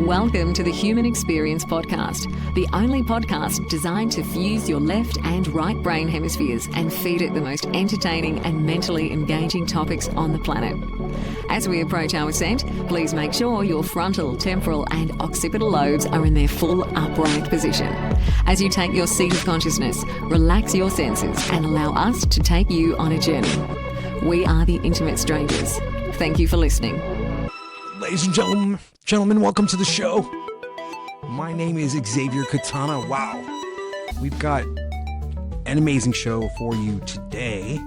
Welcome to the Human Experience Podcast, the only podcast designed to fuse your left and right brain hemispheres and feed it the most entertaining and mentally engaging topics on the planet. As we approach our ascent, please make sure your frontal, temporal and occipital lobes are in their full upright position. As you take your seat of consciousness, relax your senses and allow us to take you on a journey. We are the Intimate Strangers. Thank you for listening. Ladies and gentlemen, welcome to the show. My name is Xavier Katana. Wow. We've got an amazing show for you today.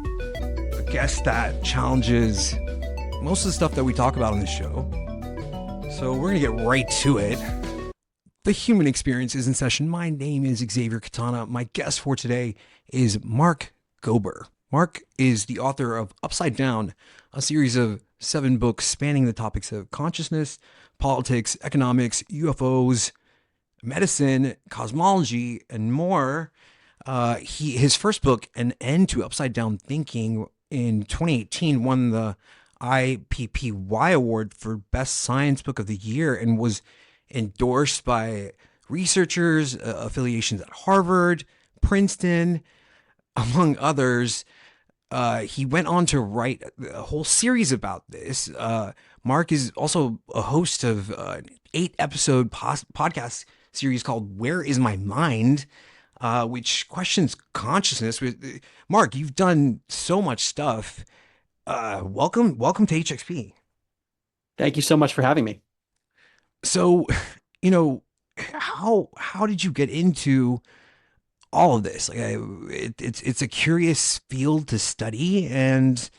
A guest that challenges most of the stuff that we talk about on this show. So we're going to get right to it. The Human Experience is in session. My name is Xavier Katana. My guest for today is Mark Gober. Mark is the author of Upside Down, a series of 7 books spanning the topics of consciousness, politics, economics, UFOs, medicine, cosmology, and more. His first book, An End to Upside Down Thinking, in 2018 won the IPPY Award for Best Science Book of the Year and was endorsed by researchers, affiliations at Harvard, Princeton, among others. He went on to write a whole series about this. Mark is also a host of an 8-episode podcast series called Where Is My Mind, which questions consciousness. Mark, you've done so much stuff. Welcome to HXP. Thank you so much for having me. So, how did you get into all of this? Like, it's a curious field to study, and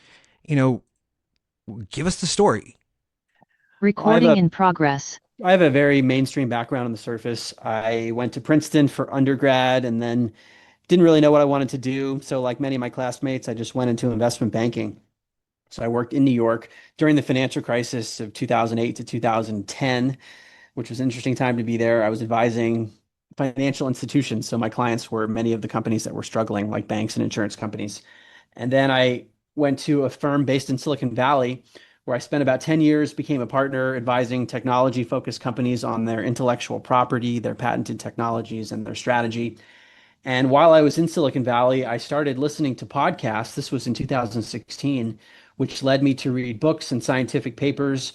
give us the story. Recording in progress. I have a very mainstream background on the surface. I went to Princeton for undergrad and then didn't really know what I wanted to do. So like many of my classmates, I just went into investment banking. So I worked in New York during the financial crisis of 2008 to 2010, which was an interesting time to be there. I was advising financial institutions. So my clients were many of the companies that were struggling, like banks and insurance companies. And then I went to a firm based in Silicon Valley, where I spent about 10 years, became a partner advising technology-focused companies on their intellectual property, their patented technologies, and their strategy. And while I was in Silicon Valley, I started listening to podcasts. This was in 2016, which led me to read books and scientific papers.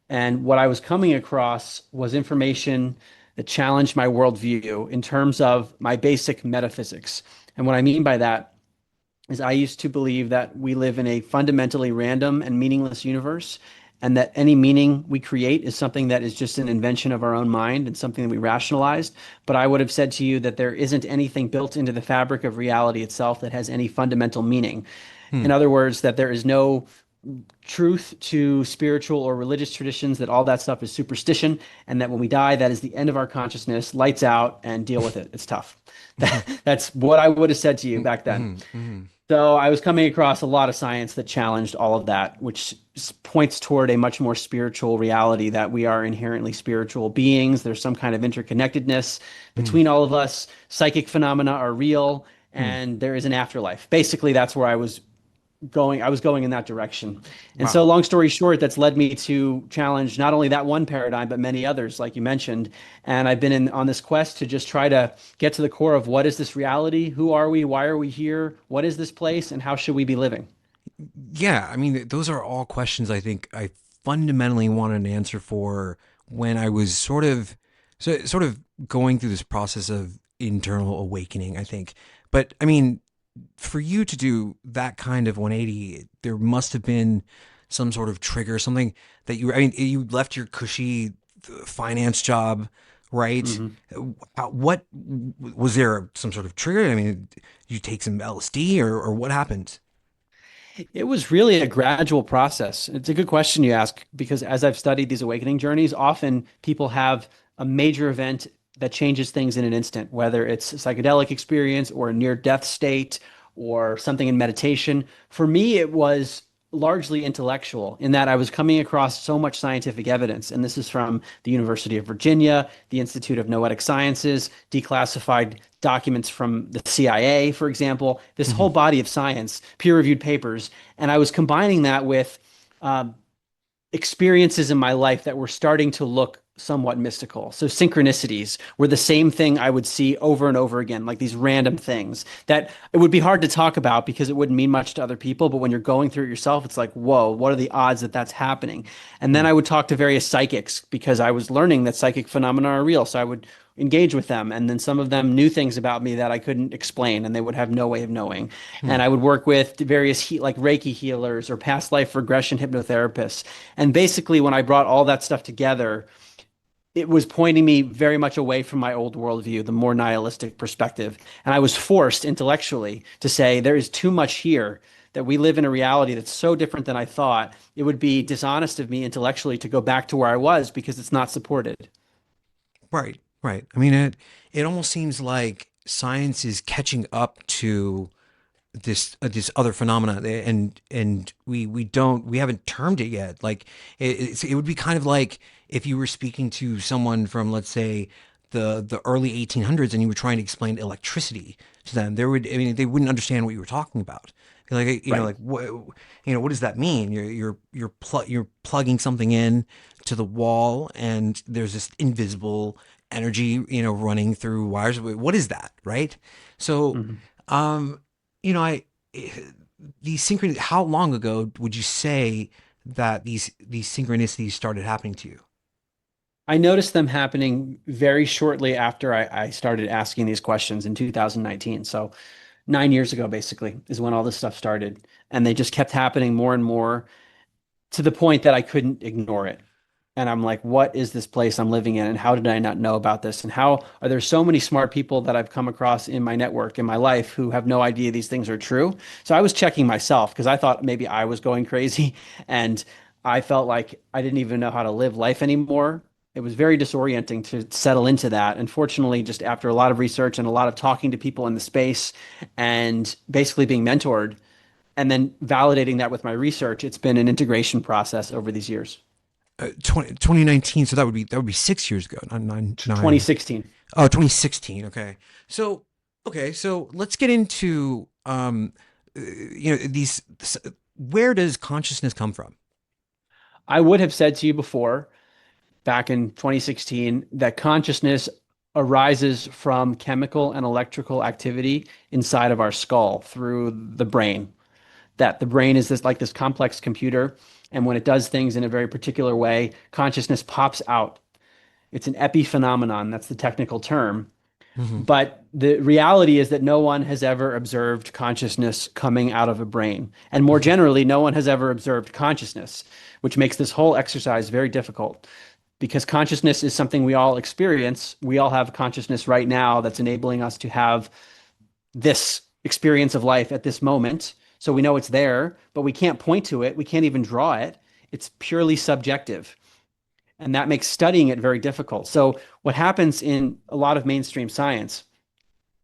And what I was coming across was information that challenged my worldview in terms of my basic metaphysics. And what I mean by that is I used to believe that we live in a fundamentally random and meaningless universe, and that any meaning we create is something that is just an invention of our own mind and something that we rationalized. But I would have said to you that there isn't anything built into the fabric of reality itself that has any fundamental meaning. In other words, that there is no truth to spiritual or religious traditions, that all that stuff is superstition, and that when we die, that is the end of our consciousness, lights out, and deal with it. It's tough. That's what I would have said to you back then. So I was coming across a lot of science that challenged all of that, which points toward a much more spiritual reality, that we are inherently spiritual beings. There's some kind of interconnectedness between all of us. Psychic phenomena are real, and there is an afterlife. Basically, that's where I was going in that direction. And so long story short, that's led me to challenge not only that one paradigm, but many others, like you mentioned. And I've been on this quest to just try to get to the core of what is this reality? Who are we? Why are we here? What is this place? And how should we be living? Yeah, I mean, those are all questions I think I fundamentally wanted an answer for when I was sort of going through this process of internal awakening, I think. But I mean, for you to do that kind of 180, there must have been some sort of trigger, something that you left your cushy finance job, right? What was there some sort of trigger? I mean, did you take some LSD or what happened? It was really a gradual process. It's a good question you ask, because as I've studied these awakening journeys, often people have a major event that changes things in an instant, whether it's a psychedelic experience or a near-death state or something in meditation. For me, it was largely intellectual, in that I was coming across so much scientific evidence. And this is from the University of Virginia, the Institute of Noetic Sciences, declassified documents from the CIA, for example, this whole body of science, peer-reviewed papers. And I was combining that with experiences in my life that were starting to look somewhat mystical. So synchronicities were the same thing I would see over and over again, like these random things that it would be hard to talk about because it wouldn't mean much to other people. But when you're going through it yourself, it's like, whoa, what are the odds that that's happening? And then I would talk to various psychics because I was learning that psychic phenomena are real. So I would engage with them. And then some of them knew things about me that I couldn't explain and they would have no way of knowing. And I would work with various like Reiki healers or past life regression hypnotherapists. And basically, when I brought all that stuff together, it was pointing me very much away from my old worldview, the more nihilistic perspective. And I was forced intellectually to say, there is too much here, that we live in a reality that's so different than I thought. It would be dishonest of me intellectually to go back to where I was because it's not supported. Right, right. I mean, it almost seems like science is catching up to this other phenomena, and we haven't termed it yet. Like it would be kind of like if you were speaking to someone from, let's say, the early 1800s, and you were trying to explain electricity to them. They wouldn't understand what you were talking about. Like, Right. like what, what does that mean? You're plugging something in to the wall, and there's this invisible energy, running through wires. What is that, right? So, Mhm. um, I these synchron. How long ago would you say that these synchronicities started happening to you? I noticed them happening very shortly after I started asking these questions in 2019. So 9 years ago, basically, is when all this stuff started. And they just kept happening more and more to the point that I couldn't ignore it. And I'm like, what is this place I'm living in? And how did I not know about this? And how are there so many smart people that I've come across in my network, in my life, who have no idea these things are true? So I was checking myself because I thought maybe I was going crazy. And I felt like I didn't even know how to live life anymore. It was very disorienting to settle into that. Unfortunately, just after a lot of research and a lot of talking to people in the space and basically being mentored and then validating that with my research, it's been an integration process over these years. 2019. So that would be 6 years ago. Not nine. 2016. Oh, 2016. Okay. So let's get into these. Where does consciousness come from? I would have said to you before, back in 2016, that consciousness arises from chemical and electrical activity inside of our skull through the brain. That the brain is this complex computer, and when it does things in a very particular way, consciousness pops out. It's an epiphenomenon. That's the technical term. Hmm. But the reality is that no one has ever observed consciousness coming out of a brain. And more generally, no one has ever observed consciousness, which makes this whole exercise very difficult because consciousness is something we all experience. We all have consciousness right now that's enabling us to have this experience of life at this moment. So we know it's there, but we can't point to it. We can't even draw it. It's purely subjective. And that makes studying it very difficult. So, what happens in a lot of mainstream science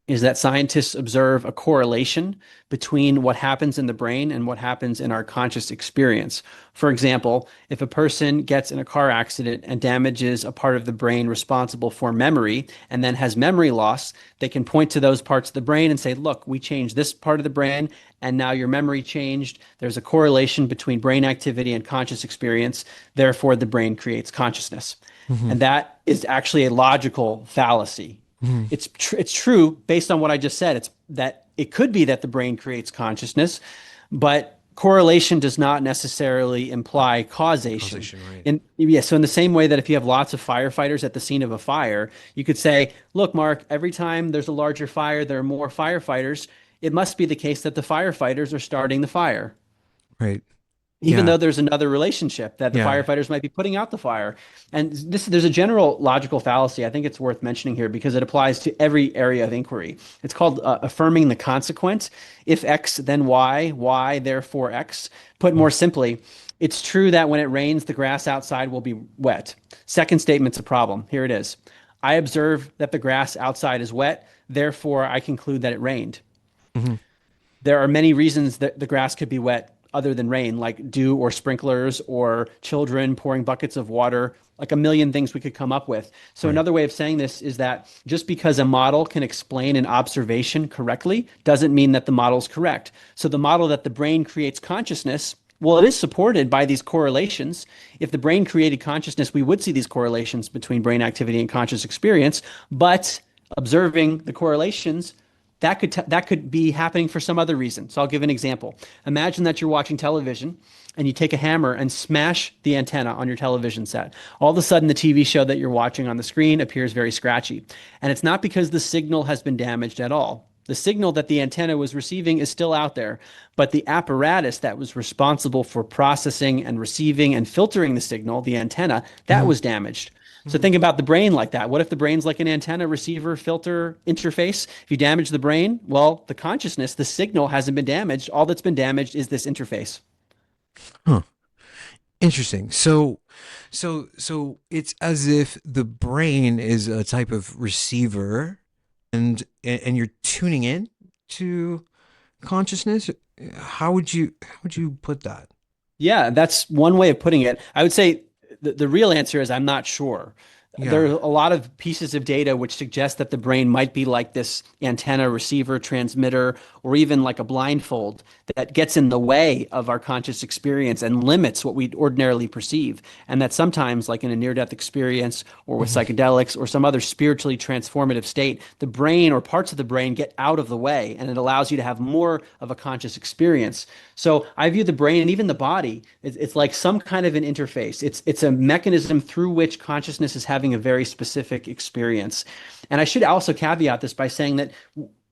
is that scientists observe a correlation between what happens in the brain and what happens in our conscious experience. For example, if a person gets in a car accident and damages a part of the brain responsible for memory and then has memory loss, they can point to those parts of the brain and say, look, we changed this part of the brain and now your memory changed. There's a correlation between brain activity and conscious experience. Therefore, the brain creates consciousness. Hmm. And that is actually a logical fallacy. Hmm. It's true based on what I just said. It's that it could be that the brain creates consciousness, but correlation does not necessarily imply causation. Causation, right? So in the same way that if you have lots of firefighters at the scene of a fire, you could say, look, Mark, every time there's a larger fire, there are more firefighters. It must be the case that the firefighters are starting the fire, Right. even Yeah. though there's another relationship that the Yeah. firefighters might be putting out the fire. And there's a general logical fallacy I think it's worth mentioning here because it applies to every area of inquiry. It's called affirming the consequent. If X, then Y, therefore X. Put more simply, it's true that when it rains, the grass outside will be wet. Second statement's a problem. Here it is. I observe that the grass outside is wet, therefore I conclude that it rained. Hmm. There are many reasons that the grass could be wet other than rain, like dew or sprinklers or children pouring buckets of water, like a million things we could come up with. So Right. another way of saying this is that just because a model can explain an observation correctly doesn't mean that the model's correct. So the model that the brain creates consciousness Well, it is supported by these correlations. If the brain created consciousness, we would see these correlations between brain activity and conscious experience. But observing the correlations, that could be happening for some other reason. So I'll give an example. Imagine that you're watching television and you take a hammer and smash the antenna on your television set. All of a sudden, the TV show that you're watching on the screen appears very scratchy. And it's not because the signal has been damaged at all. The signal that the antenna was receiving is still out there, but the apparatus that was responsible for processing and receiving and filtering the signal, the antenna, that was damaged. So think about the brain like that. What if the brain's like an antenna, receiver, filter interface? If you damage the brain, well, the consciousness, the signal hasn't been damaged. All that's been damaged is this interface. Huh. Interesting. So it's as if the brain is a type of receiver, and you're tuning in to consciousness. How would you put that? Yeah, that's one way of putting it. I would say the real answer is I'm not sure. There are Yeah. a lot of pieces of data which suggest that the brain might be like this antenna, receiver, transmitter, or even like a blindfold that gets in the way of our conscious experience and limits what we ordinarily perceive. And that sometimes, like in a near-death experience or with Mhm. psychedelics or some other spiritually transformative state, the brain or parts of the brain get out of the way and it allows you to have more of a conscious experience. So I view the brain and even the body, it's like some kind of an interface. It's a mechanism through which consciousness is having a very specific experience. And I should also caveat this by saying that,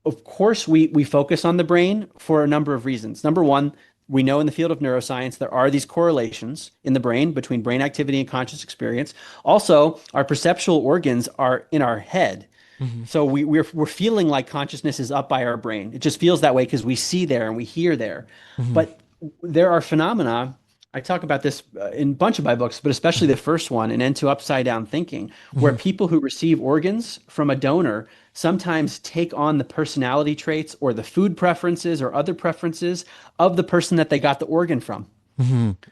of course, we focus on the brain for a number of reasons. Number one, we know in the field of neuroscience there are these correlations in the brain between brain activity and conscious experience. Also, our perceptual organs are in our head. Mhm. So we're feeling like consciousness is up by our brain. It just feels that way because we see there and we hear there. Mhm. But there are phenomena. I talk about this in a bunch of my books, but especially the first one, An End to Upside Down Thinking, where Mhm. people who receive organs from a donor sometimes take on the personality traits or the food preferences or other preferences of the person that they got the organ from,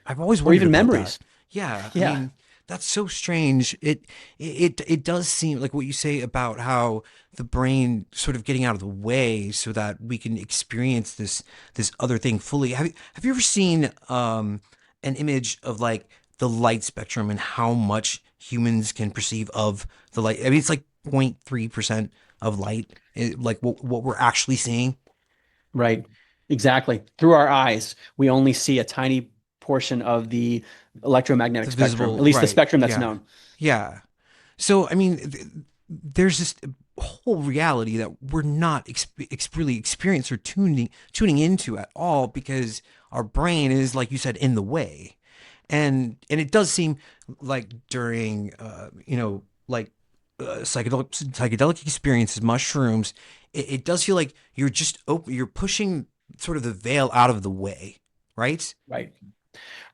I've always or wondered even about that. memories. Yeah, I Yeah. mean, that's so strange. It does seem like what you say about how the brain sort of getting out of the way so that we can experience this other thing fully. Have you ever seen an image of like the light spectrum and how much humans can perceive of the light? I mean, it's like 0.3% of light, like what we're actually seeing. Right. Exactly. Through our eyes, we only see a tiny portion of the electromagnetic The spectrum, visible, at least the right? spectrum that's Yeah, known. yeah. So, I mean, there's this whole reality that we're not really experiencing or tuning into at all because our brain is, like you said, in the way, and it does seem like during, like psychedelic experiences, mushrooms, it does feel like you're just you're pushing sort of the veil out of the way, right? Right.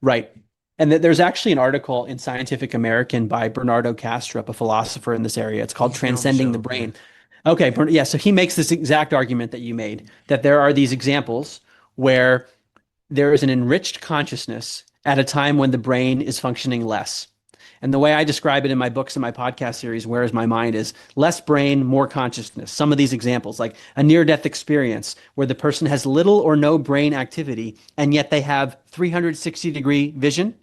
Right. And there's actually an article in Scientific American by Bernardo Kastrup, a philosopher in this area. It's called He's been on the Transcending the show, yeah. Brain. Okay, yeah, so he makes this exact argument that you made, that there are these examples where there is an enriched consciousness at a time when the brain is functioning less. And the way I describe it in my books and my podcast series, Where is My Mind, is less brain, more consciousness. Some of these examples, like a near death experience where the person has little or no brain activity, and yet they have 360-degree vision.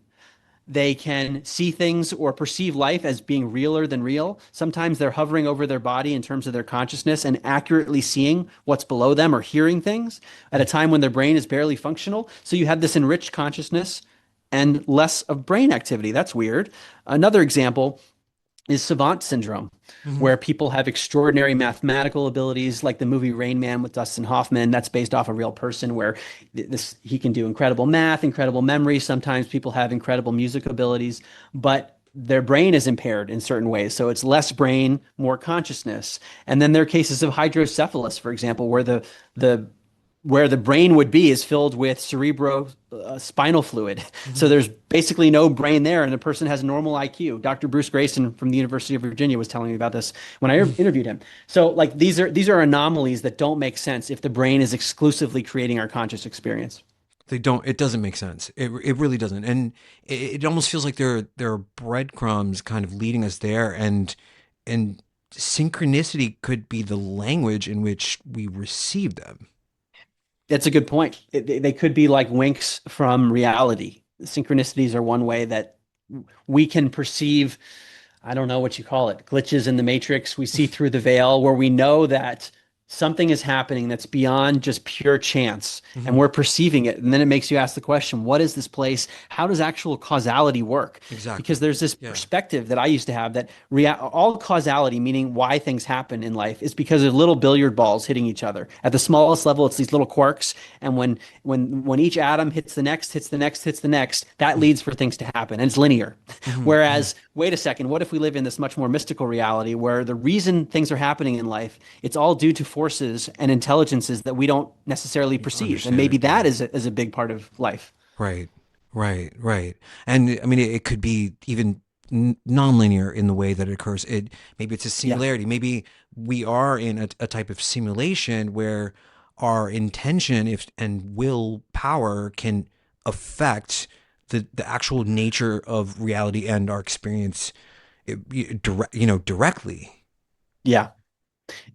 They can see things or perceive life as being realer than real. Sometimes they're hovering over their body in terms of their consciousness and accurately seeing what's below them or hearing things at a time when their brain is barely functional. So you have this enriched consciousness and less of brain activity. That's weird. Another example is savant syndrome, Hmm. where people have extraordinary mathematical abilities, like the movie Rain Man with Dustin Hoffman. That's based off a real person where this he can do incredible math, incredible memory. Sometimes people have incredible music abilities, but their brain is impaired in certain ways. So it's less brain, more consciousness. And then there are cases of hydrocephalus, for example, the where the brain would be is filled with cerebro spinal fluid. So Hmm. there's basically no brain there, and the person has a normal IQ. Dr. Bruce Grayson from the University of Virginia was telling me about this when I interviewed him. So like these are anomalies that don't make sense if the brain is exclusively creating our conscious experience. They don't. It doesn't make sense. It really doesn't. And it almost feels like there are breadcrumbs kind of leading us there, and synchronicity could be the language in which we receive them. That's a good point. They could be like winks from reality. Synchronicities are one way that we can perceive, I don't know what you call it, glitches in the matrix. We see through the veil where we know that something is happening that's beyond just pure chance and Hmm. we're perceiving it. And then it makes you ask the question, what is this place? How does actual causality work? Exactly. Because there's this Yeah. perspective that I used to have that all causality, meaning why things happen in life, is because of little billiard balls hitting each other. At the smallest level, it's these little quarks. And when each atom hits the next, hits the next, hits the next, that leads for things to happen. And it's linear. Hmm. Hmm. Whereas, wait a second, what if we live in this much more mystical reality where the reason things are happening in life, it's all due to forces and intelligences that we don't necessarily perceive. And Understand maybe it. that Yeah. is a big part of life. Right. Right. Right. And I mean, it could be even nonlinear in the way that it occurs. Maybe it's a Yeah. singularity. Maybe we are in a type of simulation where our intention if and willpower can affect the actual nature of reality and our experience, directly. Yeah.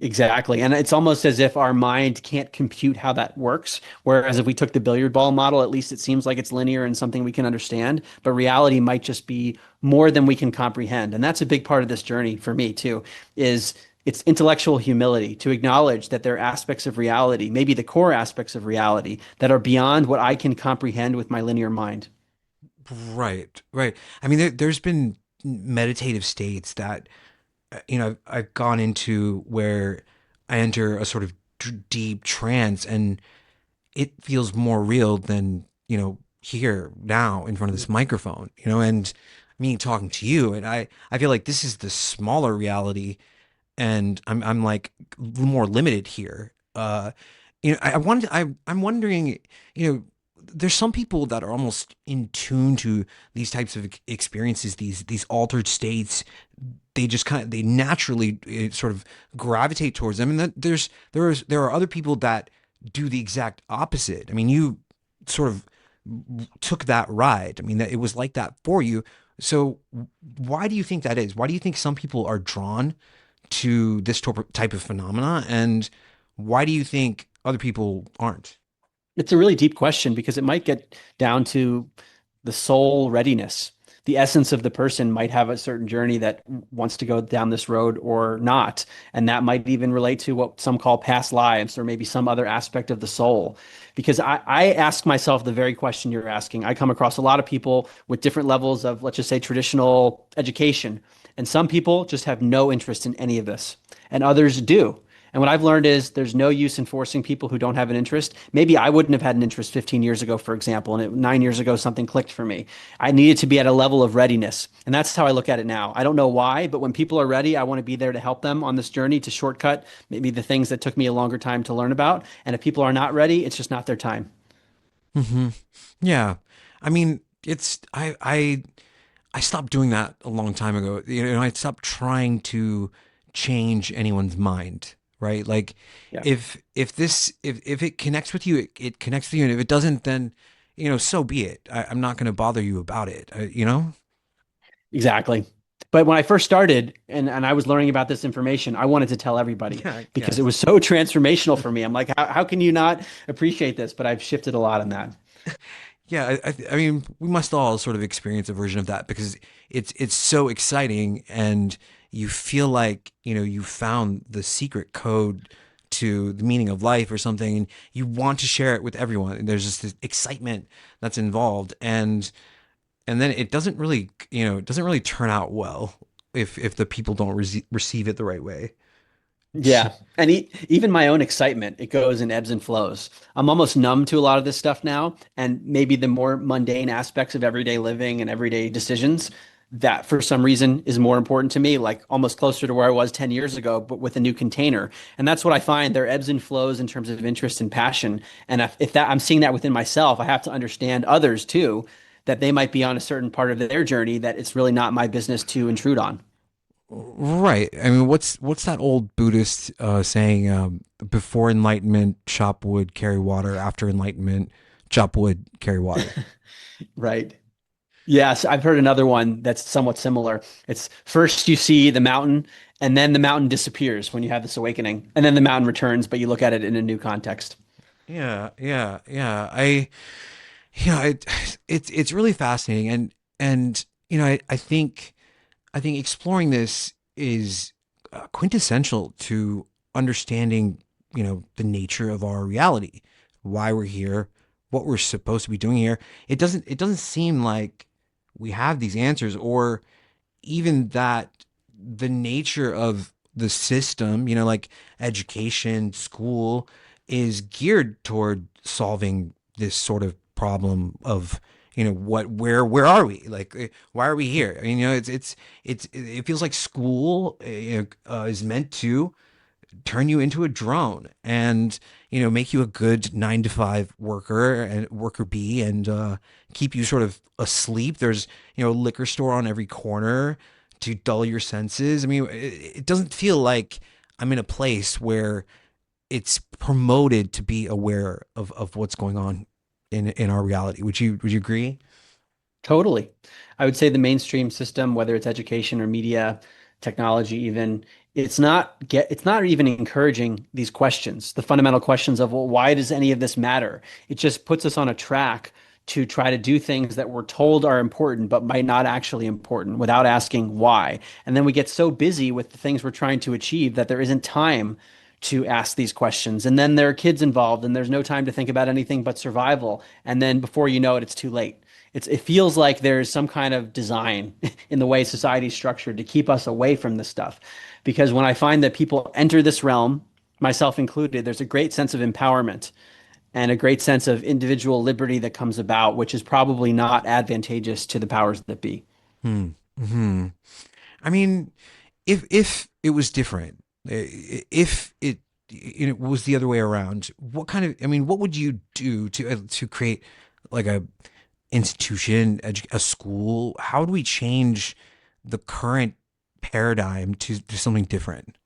Exactly. And it's almost as if our mind can't compute how that works. Whereas if we took the billiard ball model, at least it seems like it's linear and something we can understand. But reality might just be more than we can comprehend. And that's a big part of this journey for me too, is it's intellectual humility to acknowledge that there are aspects of reality, maybe the core aspects of reality, that are beyond what I can comprehend with my linear mind. Right. Right. I mean, there's been meditative states that I've gone into where I enter a sort of deep trance, and it feels more real than here now in front of this microphone, and me talking to you, and I feel like this is the smaller reality, and I'm like more limited here. I'm wondering, you know, there's some people that are almost in tune to these types of experiences, these altered states. They just they naturally sort of gravitate towards them, and that there are other people that do the exact opposite. I mean, you sort of took that ride. I mean, that it was like that for you. So why do you think that is? Why do you think some people are drawn to this type of phenomena, and why do you think other people aren't? It's a really deep question because it might get down to the soul readiness. The essence of the person might have a certain journey that wants to go down this road or not. And that might even relate to what some call past lives or maybe some other aspect of the soul. Because I ask myself the very question you're asking. I come across a lot of people with different levels of, let's just say, traditional education. And some people just have no interest in any of this, and others do. And what I've learned is there's no use in forcing people who don't have an interest. Maybe I wouldn't have had an interest 15 years ago, for example, and 9 years ago, something clicked for me. I needed to be at a level of readiness. And that's how I look at it now. I don't know why, but when people are ready, I want to be there to help them on this journey to shortcut maybe the things that took me a longer time to learn about. And if people are not ready, it's just not their time. Hmm. Yeah, I mean, I stopped doing that a long time ago. I stopped trying to change anyone's mind, right? Like Yeah, if it connects with you, it connects with you, and if it doesn't, then so be it. I'm not going to bother you about it. exactly. But when I first started and I was learning about this information, I wanted to tell everybody Yeah. because it Yes. was so transformational for me. I'm like, how can you not appreciate this? But I've shifted a lot on that. Yeah. I mean, we must all sort of experience a version of that because it's so exciting, and you feel like you found the secret code to the meaning of life or something, and you want to share it with everyone. And there's just this excitement that's involved, and then it doesn't really turn out well if the people don't receive it the right way. Yeah. And even my own excitement, it goes in ebbs and flows. I'm almost numb to a lot of this stuff now. And maybe the more mundane aspects of everyday living and everyday decisions, that for some reason is more important to me, like almost closer to where I was 10 years ago, but with a new container. And that's what I find. There are ebbs and flows in terms of interest and passion. And if that I'm seeing that within myself, I have to understand others too, that they might be on a certain part of their journey that it's really not my business to intrude on. Right. I mean, what's that old Buddhist saying? Before enlightenment, chop wood, carry water. After enlightenment, chop wood, carry water. Right. Yes, I've heard another one that's somewhat similar. It's first you see the mountain, and then the mountain disappears when you have this awakening, and then the mountain returns, but you look at it in a new context. Yeah. It's really fascinating, and I think exploring this is quintessential to understanding, the nature of our reality, why we're here, what we're supposed to be doing here. It doesn't seem like we have these answers, or even that the nature of the system, like education, school, is geared toward solving this sort of problem of, where are we? Like, why are we here? I mean, it feels like school, is meant to turn you into a drone and, make you a good 9 to 5 worker and worker bee, and keep you sort of asleep. There's, a liquor store on every corner to dull your senses. I mean, it doesn't feel like I'm in a place where it's promoted to be aware of what's going on in our reality. Would you agree? Totally. I would say the mainstream system, whether it's education or media, technology even, it's not even encouraging these questions, the fundamental questions of, well, why does any of this matter? It just puts us on a track to try to do things that we're told are important but might not actually important without asking why. And then we get so busy with the things we're trying to achieve that there isn't time to ask these questions. And then there are kids involved and there's no time to think about anything but survival. And then before you know it, it's too late. It feels like there's some kind of design in the way society is structured to keep us away from this stuff. Because when I find that people enter this realm, myself included, there's a great sense of empowerment and a great sense of individual liberty that comes about, which is probably not advantageous to the powers that be. Hmm. Hmm. I mean, if it was different, if it was the other way around, what would you do to create like a institution, a school? How do we change the current paradigm to something different?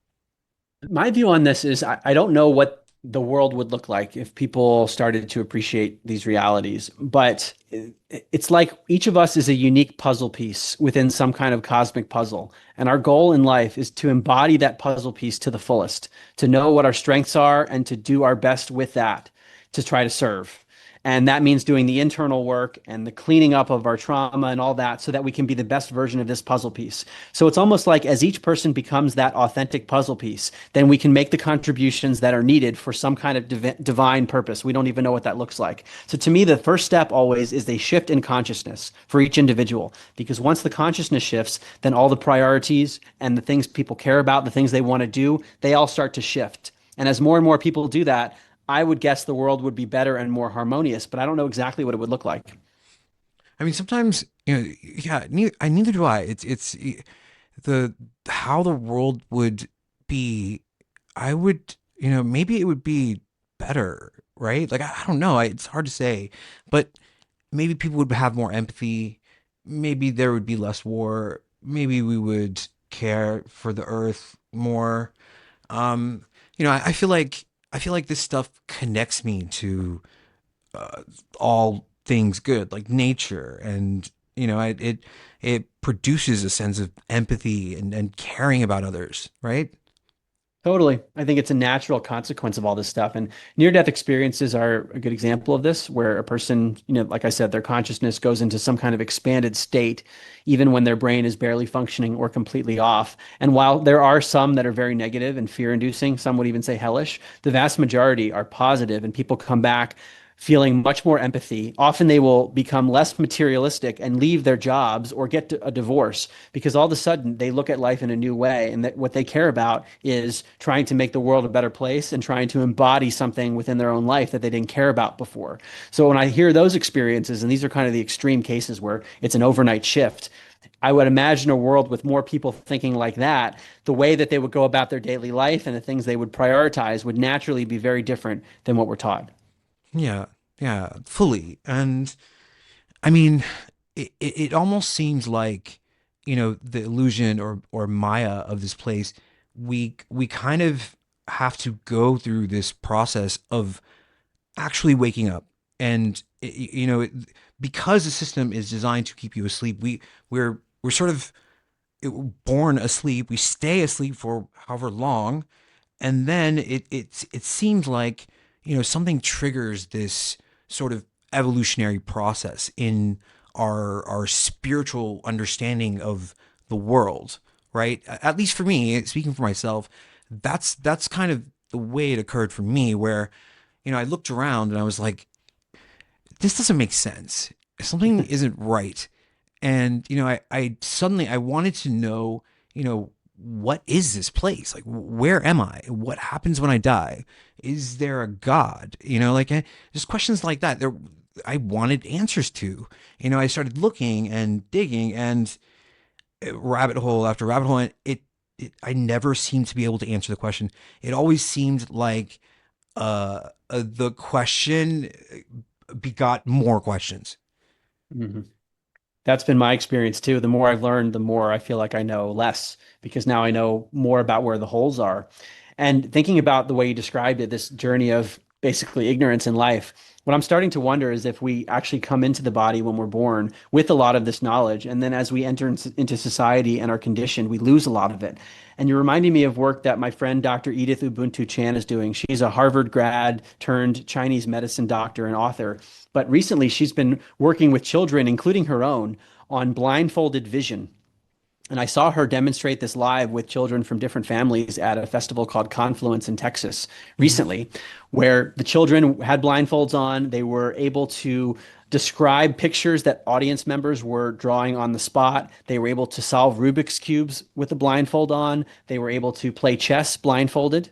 My view on this is I don't know what the world would look like if people started to appreciate these realities, but it's like each of us is a unique puzzle piece within some kind of cosmic puzzle. And our goal in life is to embody that puzzle piece to the fullest, to know what our strengths are and to do our best with that to try to serve. And that means doing the internal work and the cleaning up of our trauma and all that so that we can be the best version of this puzzle piece. So it's almost like as each person becomes that authentic puzzle piece, then we can make the contributions that are needed for some kind of divine purpose. We don't even know what that looks like. So to me, the first step always is a shift in consciousness for each individual. Because once the consciousness shifts, then all the priorities and the things people care about, the things they want to do, they all start to shift. And as more and more people do that, I would guess the world would be better and more harmonious, but I don't know exactly what it would look like. I mean, sometimes, yeah, neither do I. It's the how the world would be. I would, maybe it would be better, right? Like, I don't know. It's hard to say, but maybe people would have more empathy. Maybe there would be less war. Maybe we would care for the earth more. Um, I feel like this stuff connects me to all things good, like nature, and it produces a sense of empathy and caring about others, right? Totally. I think it's a natural consequence of all this stuff. And near-death experiences are a good example of this, where a person, like I said, their consciousness goes into some kind of expanded state, even when their brain is barely functioning or completely off. And while there are some that are very negative and fear-inducing, some would even say hellish, the vast majority are positive, and people come back feeling much more empathy. Often they will become less materialistic and leave their jobs or get a divorce because all of a sudden they look at life in a new way. And that what they care about is trying to make the world a better place and trying to embody something within their own life that they didn't care about before. So when I hear those experiences, and these are kind of the extreme cases where it's an overnight shift, I would imagine a world with more people thinking like that. The way that they would go about their daily life and the things they would prioritize would naturally be very different than what we're taught. Yeah, yeah, fully. And I mean, it almost seems like, the illusion or Maya of this place, we kind of have to go through this process of actually waking up. And because the system is designed to keep you asleep, we're sort of born asleep. We stay asleep for however long, and then it seems like something triggers this sort of evolutionary process in our spiritual understanding of the world, right? At least for me, speaking for myself, that's kind of the way it occurred for me, where I looked around and I was like, this doesn't make sense. Something isn't right. And, I suddenly I wanted to know, what is this place? Like, where am I? What happens when I die? Is there a God? Just questions like that. I wanted answers to. I started looking and digging, and rabbit hole after rabbit hole, and I never seemed to be able to answer the question. It always seemed like the question begot more questions. Mhm. That's been my experience too. The more I've learned, the more I feel like I know less because now I know more about where the holes are. And thinking about the way you described it, this journey of basically ignorance in life, what I'm starting to wonder is if we actually come into the body when we're born with a lot of this knowledge, and then as we enter into society and are conditioned, we lose a lot of it. And you're reminding me of work that my friend Dr. Edith Ubuntu Chan is doing. She's a Harvard grad turned Chinese medicine doctor and author. But recently, she's been working with children, including her own, on blindfolded vision. And I saw her demonstrate this live with children from different families at a festival called Confluence in Texas recently, where the children had blindfolds on. They were able to describe pictures that audience members were drawing on the spot. They were able to solve Rubik's Cubes with the blindfold on. They were able to play chess blindfolded.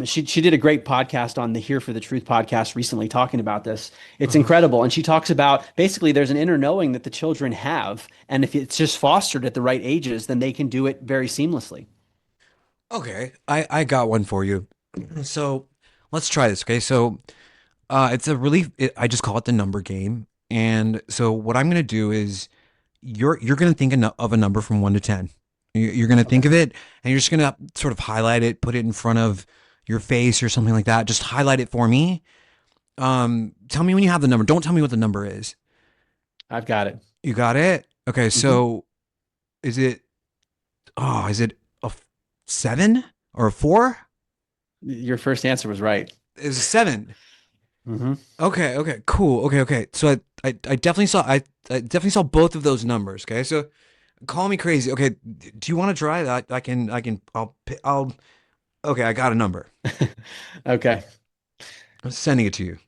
She did a great podcast on the Here for the Truth podcast recently talking about this. It's incredible. And she talks about basically there's an inner knowing that the children have. And if it's just fostered at the right ages, then they can do it very seamlessly. Okay, I got one for you. So let's try this. Okay, so it's a really I just call it the number game. And so what I'm gonna do is you're gonna think of a number from 1 to 10. You're gonna think Okay. of it, and you're just gonna sort of highlight it, put it in front of your face or something like that. Just highlight it for me. Tell me when you have the number. Don't tell me what the number is. I've got it. You got it? Okay, Hmm. so is it is it a 7 or a 4? Your first answer was right. It's a 7. Hmm. Okay, okay, cool. Okay. So I definitely saw I definitely saw both of those numbers. Okay, so call me crazy. Okay, do you want to try that? I'll. Okay, I got a number. Okay. I'm sending it to you.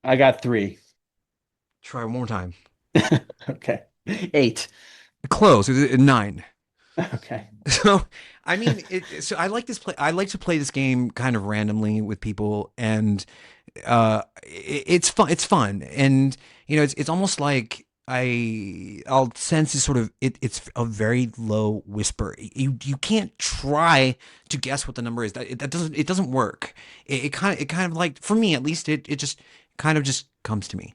I got three. Try one more time. Okay. Eight. Close. It's a 9. Okay. So I mean, so I like this play. I like to play this game kind of randomly with people, and it's fun. It's fun, and it's almost like I'll sense this sort of it's a very low whisper. You can't try to guess what the number is. That doesn't work. It kind of like, for me at least, it just kind of just comes to me.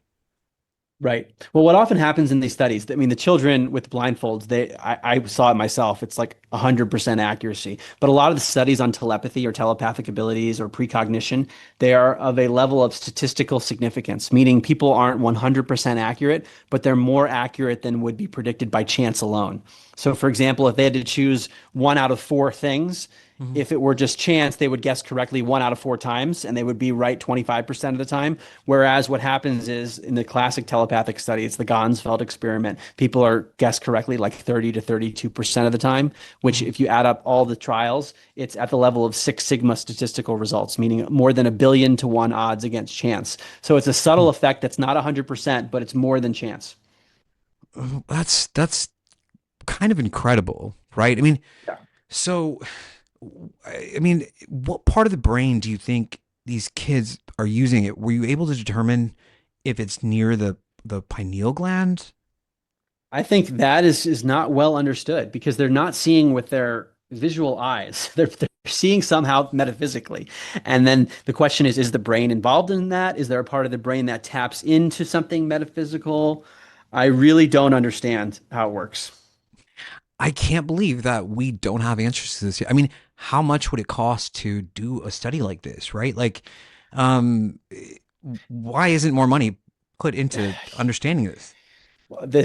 Right. Well, what often happens in these studies, I mean, the children with blindfolds, I saw it myself. It's like 100% accuracy. But a lot of the studies on telepathy or telepathic abilities or precognition, they are of a level of statistical significance, meaning people aren't 100% accurate, but they're more accurate than would be predicted by chance alone. So, for example, if they had to choose one out of four things, Mhm. if it were just chance, they would guess correctly one out of four times and they would be right 25% of the time. Whereas what happens is in the classic telepathic study, it's the Gansfeld experiment. People are guessed correctly like 30 to 32% of the time, which Mhm. if you add up all the trials, it's at the level of Six Sigma statistical results, meaning more than 1 billion to 1 odds against chance. So it's a subtle effect that's not 100%, but it's more than chance. That's kind of incredible, right? I mean, so I mean, what part of the brain do you think these kids are using it? Were you able to determine if it's near the pineal gland? I think that is not well understood because they're not seeing with their visual eyes. They're seeing somehow metaphysically. And then the question is the brain involved in that? Is there a part of the brain that taps into something metaphysical? I really don't understand how it works. I can't believe that we don't have answers to this yet. I mean, how much would it cost to do a study like this, right? Like, um, why isn't more money put into understanding this?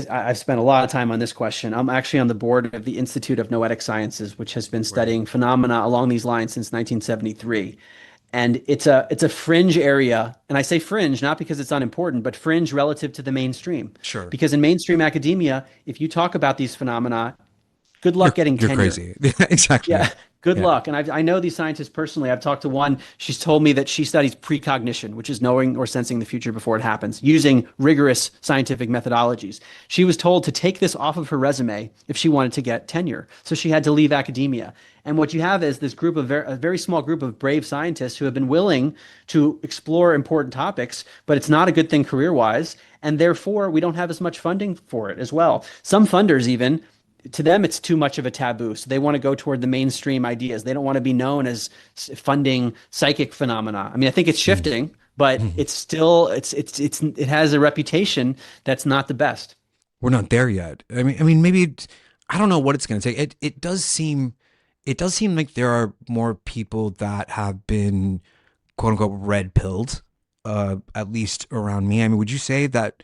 I've spent a lot of time on this question. I'm actually on the board of the Institute of Noetic Sciences, which has been Right. studying phenomena along these lines since 1973. And it's a fringe area. And I say fringe not because it's unimportant, but fringe relative to the mainstream. Sure. Because in mainstream academia, if you talk about these phenomena, good luck getting You're tenure. crazy. Exactly. Yeah, good Yeah. luck. And I know these scientists personally. I've talked to one. She's told me that she studies precognition, which is knowing or sensing the future before it happens, using rigorous scientific methodologies. She was told to take this off of her resume if she wanted to get tenure. So she had to leave academia. And what you have is this group of a very small group of brave scientists who have been willing to explore important topics, but it's not a good thing career-wise. And therefore, we don't have as much funding for it as well. Some funders even to them it's too much of a taboo, so they want to go toward the mainstream ideas. They don't want to be known as funding psychic phenomena. I mean, I think it's shifting, but Mhm. it's still it has a reputation that's not the best. We're not there yet. I mean, maybe I don't know what it's going to take. It does seem like there are more people that have been quote unquote red pilled, at least around me. I mean, would you say that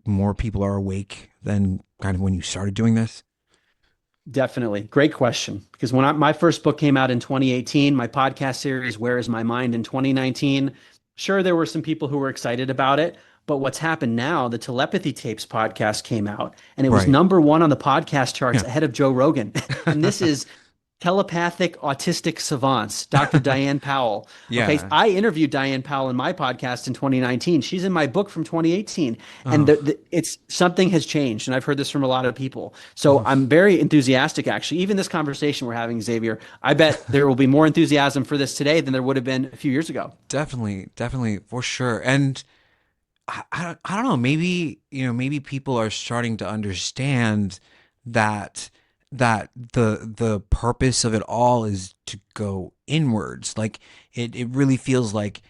more people are awake than kind of when you started doing this? Definitely. Great question. Because my first book came out in 2018, my podcast series, Where is My Mind, in 2019, sure, there were some people who were excited about it. But what's happened now, the Telepathy Tapes podcast came out and it was Right. #1 on the podcast charts Yeah. ahead of Joe Rogan. And this is telepathic autistic savants, Dr. Diane Powell. Okay, Yeah. I interviewed Diane Powell in my podcast in 2019. She's in my book from 2018, and Oh. it's something has changed, and I've heard this from a lot of people. So Oh. I'm very enthusiastic, actually. Even this conversation we're having, Xavier, I bet there will be more enthusiasm for this today than there would have been a few years ago. Definitely, definitely, for sure. And I don't know, maybe, maybe people are starting to understand that the purpose of it all is to go inwards. Like it really feels like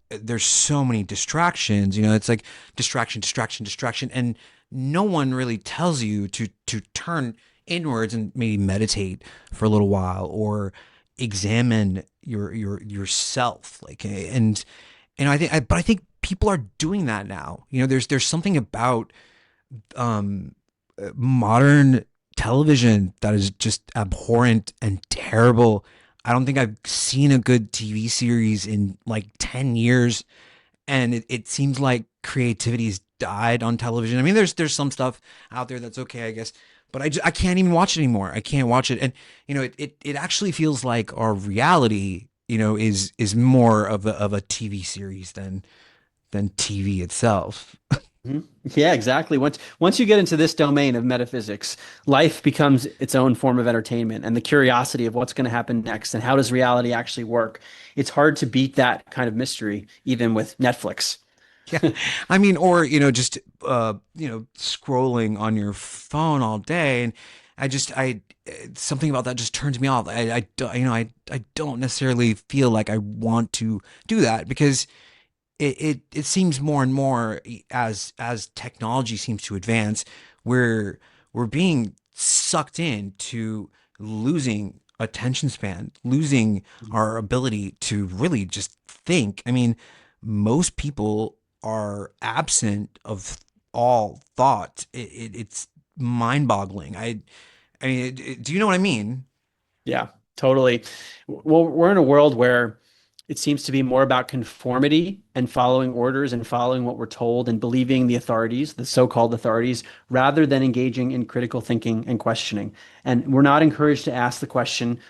there's so many distractions, it's like distraction, distraction, distraction, and no one really tells you to turn inwards and maybe meditate for a little while or examine yourself, like, and but I think people are doing that now. There's something about um modern television that is just abhorrent and terrible. I don't think I've seen a good TV series in like 10 years, and it seems like creativity's died on television. I mean, there's some stuff out there that's okay, I guess, but I can't even watch it anymore. I can't watch it, and it actually feels like our reality, is more of a TV series than TV itself. Mhm. Yeah, exactly. Once you get into this domain of metaphysics, life becomes its own form of entertainment, and the curiosity of what's going to happen next and how does reality actually work. It's hard to beat that kind of mystery, even with Netflix. Yeah. I mean, or, just, scrolling on your phone all day. And something about that just turns me off. I don't necessarily feel like I want to do that because it seems more and more as technology seems to advance, we're being sucked into losing attention span, losing our ability to really just think. I mean, most people are absent of all thought. It's mind-boggling. I mean, do you know what I mean? Yeah, totally. Well, we're in a world where it seems to be more about conformity and following orders and following what we're told and believing the authorities, the so-called authorities, rather than engaging in critical thinking and questioning. And we're not encouraged to ask the question,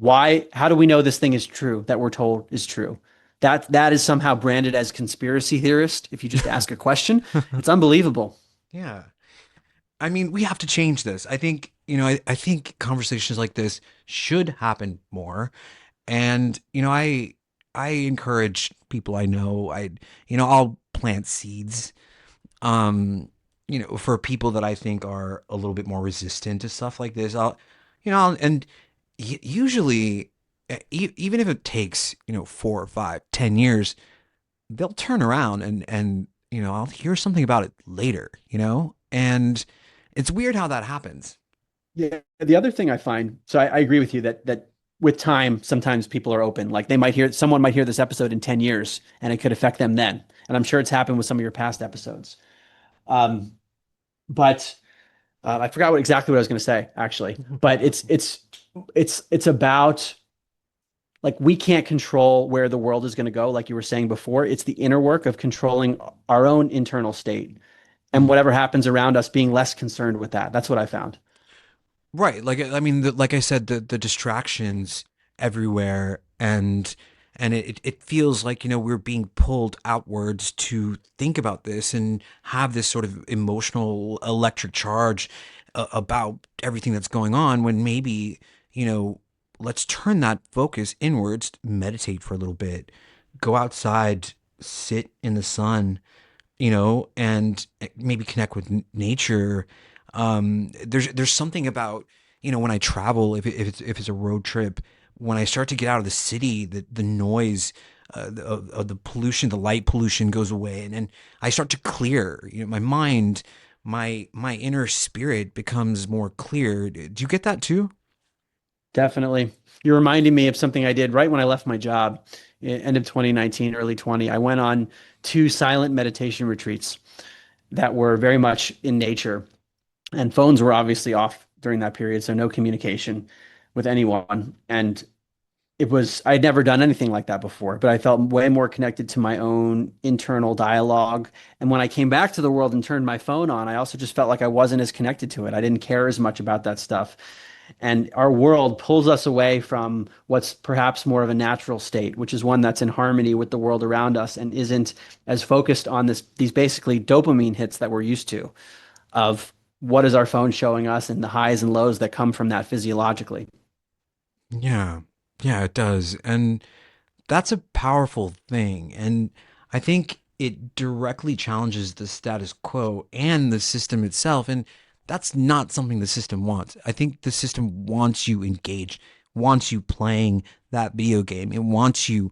how do we know this thing is true that we're told is true? That is somehow branded as conspiracy theorist. If you just ask a question, it's unbelievable. Yeah. I mean, we have to change this. I think, I think conversations like this should happen more. And, I encourage people I know, I'll plant seeds, for people that I think are a little bit more resistant to stuff like this. And usually, even if it takes, 4 or 5, 10 years, they'll turn around and I'll hear something about it later, and it's weird how that happens. Yeah. The other thing I find, so I agree with you that with time, sometimes people are open. Like someone might hear this episode in 10 years and it could affect them then. And I'm sure it's happened with some of your past episodes. Um, but I forgot exactly what I was going to say, actually. But it's about like we can't control where the world is going to go, like you were saying before. It's the inner work of controlling our own internal state and Mhm. whatever happens around us, being less concerned with that. That's what I found. Right. Like I mean, like I said, the distractions everywhere, and it feels like, we're being pulled outwards to think about this and have this sort of emotional electric charge about everything that's going on, when maybe, let's turn that focus inwards, meditate for a little bit, go outside, sit in the sun, and maybe connect with nature. There's something about, when I travel, if it's a road trip, when I start to get out of the city, the noise, of the pollution, the light pollution goes away, and then I start to clear. My mind, my inner spirit becomes more clear. Do you get that too? Definitely. You're reminding me of something I did right when I left my job, end of 2019, early 20. I went on two silent meditation retreats that were very much in nature, and phones were obviously off during that period, so no communication with anyone. And I'd never done anything like that before, but I felt way more connected to my own internal dialogue. And when I came back to the world and turned my phone on, I also just felt like I wasn't as connected to it. I didn't care as much about that stuff. And our world pulls us away from what's perhaps more of a natural state, which is one that's in harmony with the world around us and isn't as focused on these basically dopamine hits that we're used to, of what is our phone showing us and the highs and lows that come from that physiologically. Yeah, yeah, it does, and that's a powerful thing. And I think it directly challenges the status quo and the system itself. And that's not something the system wants. I think the system wants you engaged, wants you playing that video game. It wants you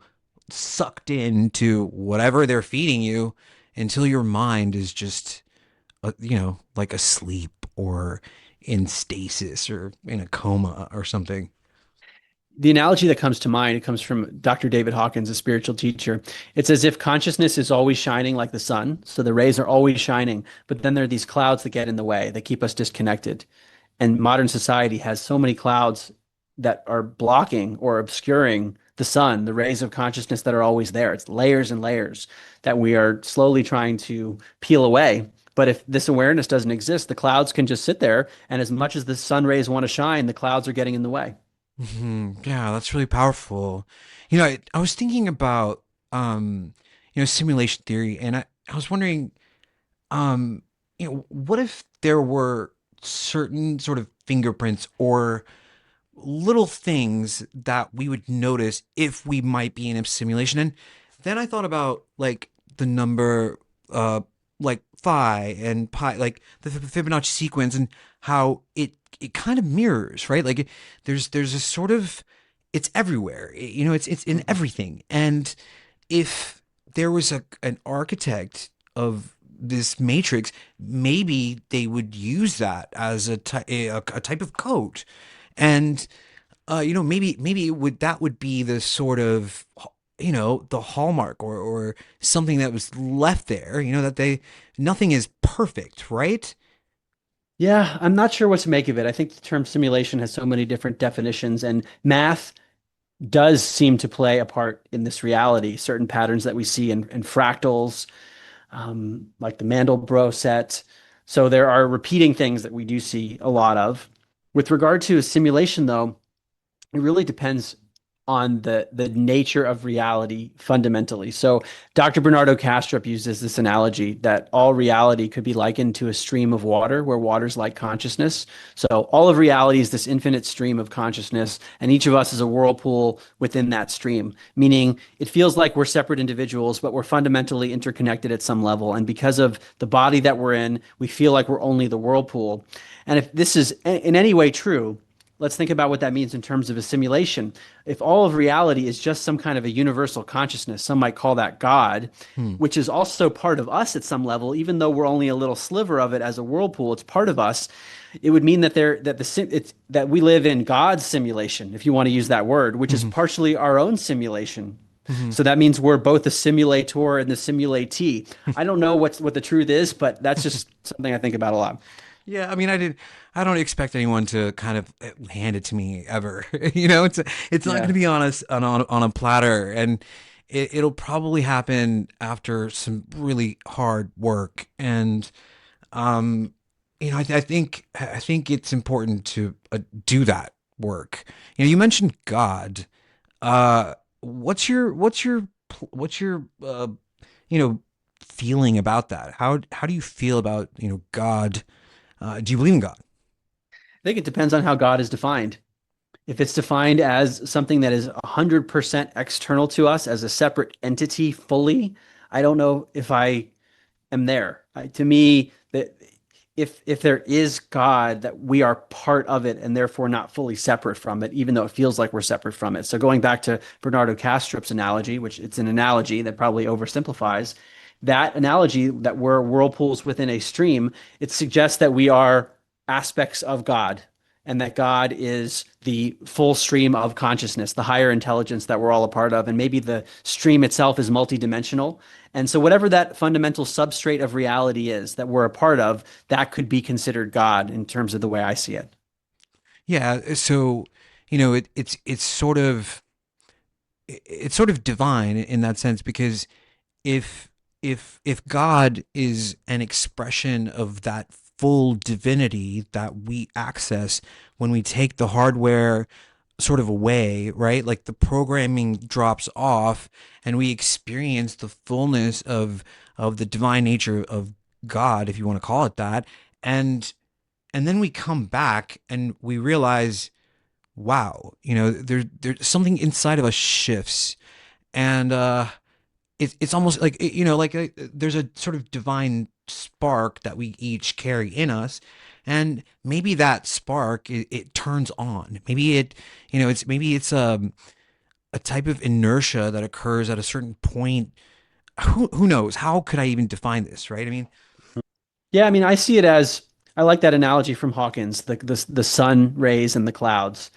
sucked into whatever they're feeding you until your mind is just, like asleep or in stasis or in a coma or something. The analogy that comes to mind, it comes from Dr. David Hawkins, a spiritual teacher. It's as if consciousness is always shining like the sun. So the rays are always shining, but then there are these clouds that get in the way, that keep us disconnected. And modern society has so many clouds that are blocking or obscuring the sun, the rays of consciousness that are always there. It's layers and layers that we are slowly trying to peel away. But if this awareness doesn't exist, the clouds can just sit there. And as much as the sun rays want to shine, the clouds are getting in the way. Yeah, that's really powerful. I was thinking about, simulation theory, and I was wondering, um, what if there were certain sort of fingerprints or little things that we would notice if we might be in a simulation? And then I thought about, like, the number, like phi and pi, like the Fibonacci sequence, and how it kind of mirrors, right? Like, there's a sort of, it's everywhere. It's in everything. And if there was an architect of this matrix, maybe they would use that as a type of code. And maybe that would be the sort of, the hallmark, or something that was left there, that nothing is perfect, right? Yeah, I'm not sure what to make of it. I think the term simulation has so many different definitions, and math does seem to play a part in this reality. Certain patterns that we see in fractals, like the Mandelbrot set. So there are repeating things that we do see a lot of. With regard to a simulation, though, it really depends on the nature of reality fundamentally. So Dr. Bernardo Kastrup uses this analogy that all reality could be likened to a stream of water, where water's like consciousness. So all of reality is this infinite stream of consciousness, and each of us is a whirlpool within that stream, meaning it feels like we're separate individuals, but we're fundamentally interconnected at some level. And because of the body that we're in, we feel like we're only the whirlpool. And if this is in any way true, let's think about what that means in terms of a simulation. If all of reality is just some kind of a universal consciousness, some might call that God, Hmm. which is also part of us at some level, even though we're only a little sliver of it as a whirlpool, it's part of us. It would mean that we live in God's simulation, if you want to use that word, which is Hmm. partially our own simulation. Hmm. So that means we're both the simulator and the simulatee. I don't know what the truth is, but that's just something I think about a lot. Yeah, I mean, I don't expect anyone to kind of hand it to me ever. It's not going to Yeah. be on us on a platter, and it'll probably happen after some really hard work. And um, I think it's important to do that work. You mentioned God. What's your you know feeling about that? How do you feel about God? Do you believe in God? I think it depends on how God is defined. If it's defined as something that is 100% external to us as a separate entity fully, I don't know if I am there. To me, that if there is God, that we are part of it and therefore not fully separate from it, even though it feels like we're separate from it. So going back to Bernardo Kastrup's analogy, which it's an analogy that probably oversimplifies, that analogy that we're whirlpools within a stream, it suggests that we are aspects of God and that God is the full stream of consciousness, the higher intelligence that we're all a part of. And maybe the stream itself is multidimensional. And so, whatever that fundamental substrate of reality is that we're a part of, that could be considered God in terms of the way I see it. Yeah, so it's sort of divine in that sense because if if God is an expression of that full divinity that we access when we take the hardware sort of away, right? Like the programming drops off and we experience the fullness of the divine nature of God, if you want to call it that. And and then we come back and we realize, wow, there's something inside of us shifts. And it's almost like there's a sort of divine spark that we each carry in us, and maybe that spark it turns on. Maybe it's a type of inertia that occurs at a certain point. Who knows? How could I even define this, right? I mean, Yeah, I mean, I see it as I like that analogy from Hawkins, the sun rays and the clouds.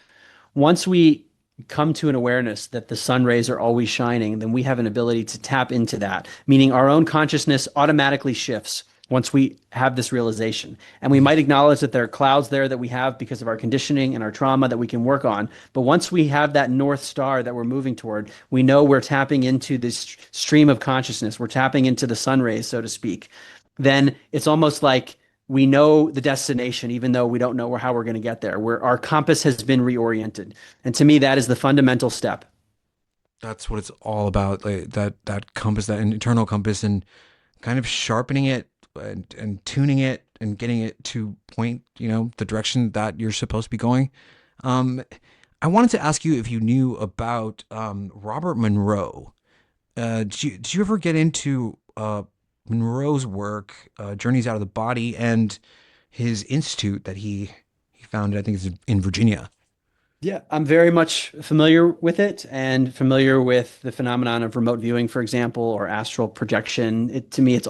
Once we come to an awareness that the sun rays are always shining, then we have an ability to tap into that, meaning our own consciousness automatically shifts once we have this realization. And we might acknowledge that there are clouds there that we have because of our conditioning and our trauma that we can work on. But once we have that North Star that we're moving toward, we know we're tapping into this stream of consciousness. We're tapping into the sun rays, so to speak. Then it's almost like we know the destination, even though we don't know how we're going to get there, where our compass has been reoriented. And to me, that is the fundamental step. that's what it's all about, like that compass, that internal compass, and kind of sharpening it and tuning it and getting it to point, the direction that you're supposed to be going. Um, I wanted to ask you if you knew about Robert Monroe. Did you ever get into Monroe's work, Journeys Out of the Body, and his institute that he founded? I think it's in Virginia. Yeah, I'm very much familiar with it and familiar with the phenomenon of remote viewing, for example, or astral projection. To me, this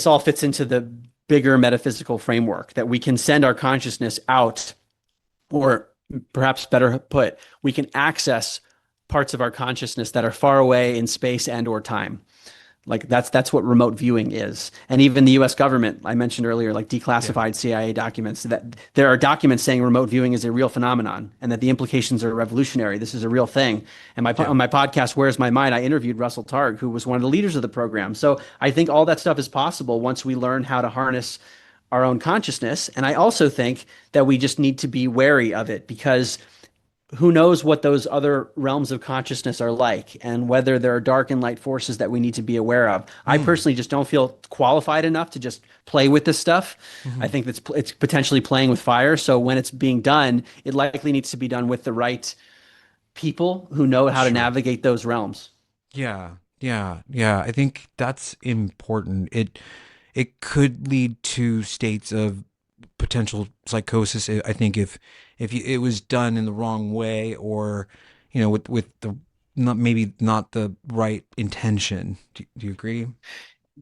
all fits into the bigger metaphysical framework that we can send our consciousness out, or perhaps better put, we can access parts of our consciousness that are far away in space and or time. Like that's what remote viewing is. And even the US government, I mentioned earlier, like Yeah. declassified CIA documents, that there are documents saying remote viewing is a real phenomenon and that the implications are revolutionary. This is a real thing. And Yeah. on my podcast, Where's My Mind, I interviewed Russell Targ, who was one of the leaders of the program. So I think all that stuff is possible once we learn how to harness our own consciousness. And I also think that we just need to be wary of it because who knows what those other realms of consciousness are like and whether there are dark and light forces that we need to be aware of. I Mm. personally just don't feel qualified enough to just play with this stuff. I Hmm. think it's potentially playing with fire. So when it's being done, it likely needs to be done with the right people who know how to Sure. navigate those realms. Yeah. Yeah. Yeah. I think that's important. It could lead to states of potential psychosis. I think if it was done in the wrong way, or with the not maybe not the right intention. Do you agree?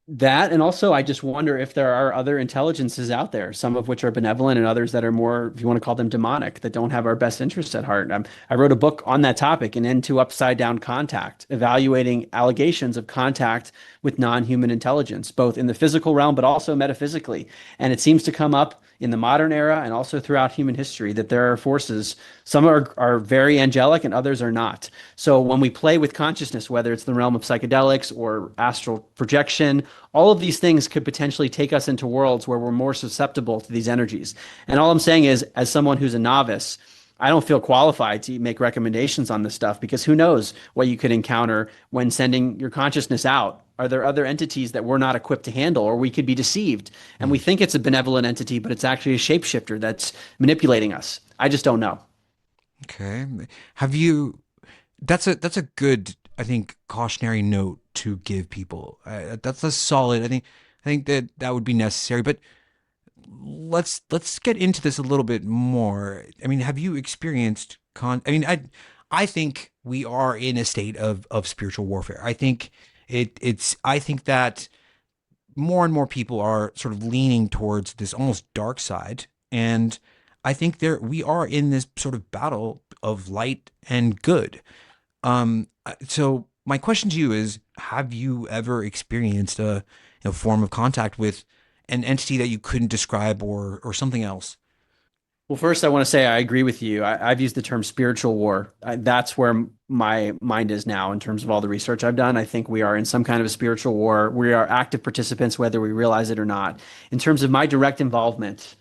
That, and also I just wonder if there are other intelligences out there, some of which are benevolent and others that are more, if you want to call them demonic, that don't have our best interests at heart. I wrote a book on that topic, An End to Upside Down Contact, evaluating allegations of contact with non-human intelligence, both in the physical realm but also metaphysically. And it seems to come up in the modern era and also throughout human history that there are forces, some are very angelic and others are not. So when we play with consciousness, whether it's the realm of psychedelics or astral projection, all of these things could potentially take us into worlds where we're more susceptible to these energies. And all I'm saying is, as someone who's a novice, I don't feel qualified to make recommendations on this stuff because who knows what you could encounter when sending your consciousness out. Are there other entities that we're not equipped to handle, or we could be deceived and we think it's a benevolent entity, but it's actually a shapeshifter that's manipulating us? I just don't know. Okay. Have you, that's a good, I think, cautionary note to give people. That's a solid, I think that that would be necessary, but let's get into this a little bit more. I mean, have you experienced I mean, I think we are in a state of spiritual warfare. I think I think that more and more people are sort of leaning towards this almost dark side, and I think we are in this sort of battle of light and good. So my question to you is, have you ever experienced a, form of contact with an entity that you couldn't describe, or something else? Well, first, I want to say I agree with you. I've used the term spiritual war. That's where my mind is now in terms of all the research I've done. I think we are in some kind of a spiritual war. We are active participants, whether we realize it or not. In terms of my direct involvement,